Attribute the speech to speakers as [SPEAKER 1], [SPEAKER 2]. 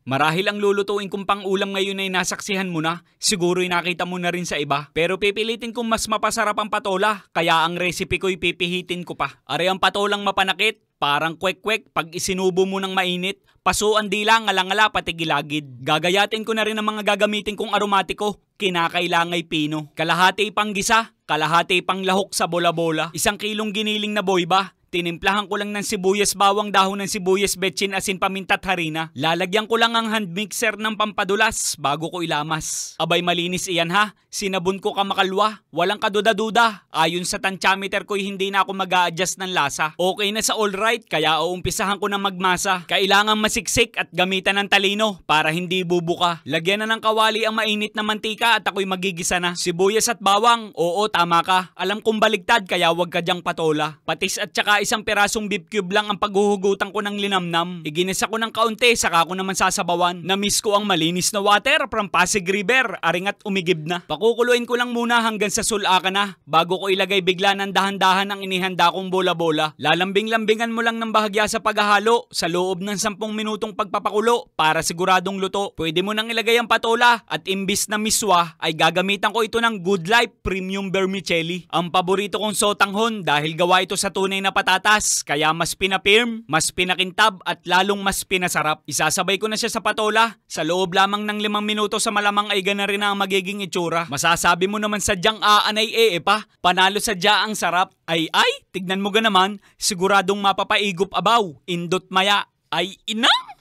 [SPEAKER 1] Marahil ang lulutuin kong pang-ulam ngayon ay nasaksihan mo na, siguro'y nakita mo na rin sa iba. Pero pipilitin kong mas mapasarap ang patola, kaya ang recipe ko'y pipihitin ko pa. Are ang patolang mapanakit, parang kwek-kwek pag isinubo mo ng mainit. Pasuan dila, ngalangala pati gilagid. Gagayatin ko na rin ang mga gagamitin kong aromatiko. Kinakailangay pino. Kalahati pang gisa, kalahati pang lahok sa bola-bola. 1 kilong giniling na boyba. Tinimplahan ko lang ng sibuyas, bawang, dahon ng sibuyas, betsin, asin, paminta at harina. Lalagyan ko lang ang hand mixer ng pampadulas bago ko ilamas. Abay malinis iyan ha, sinabon ko kamakalwa. Walang kaduda-duda. Ayon sa tansyameter ko'y hindi na ako mag-a-adjust ng lasa. Okay na sa alright, kaya uumpisahan ko na magmasa. Kailangan masiksik at gamitan ng talino para hindi bubuka. Lagyan na ng kawali ang mainit na mantika at ako'y magigisa na. Sibuyas at bawang, oo tama ka. Alam kong baligtad kaya wag ka dyang patola. Patis at saka 1 pirasong beef cube lang ang paghuhugutan ko ng linamnam. Iginisa ko ng kaunti, saka ko naman sasabawan. Namiss ko ang malinis na water from Pasig River, aring at umigib na. Pakukuluin ko lang muna hanggang sa sulaka na, bago ko ilagay bigla ng dahan-dahan ang inihanda kong bola-bola. Lalambing-lambingan mo lang ng bahagya sa paghahalo, sa loob ng 10 minutong pagpapakulo, para siguradong luto. Pwede mo nang ilagay ang patola, at imbis na miswa, ay gagamitan ko ito ng Good Life Premium Vermicelli. Ang paborito kong sotanghon dahil gawa ito sa tunay na patatas, kaya mas pinapirm, mas pinakintab at lalong mas pinasarap. Isasabay ko na siya sa patola. Sa loob lamang ng 5 minuto sa malamang ay gana rin ang magiging itsura. Masasabi mo naman sadyang aanay pa. Panalo sadya ang sarap. Ay, tignan mo ga naman, siguradong mapapaigop abaw. Indot maya. Ay, inang!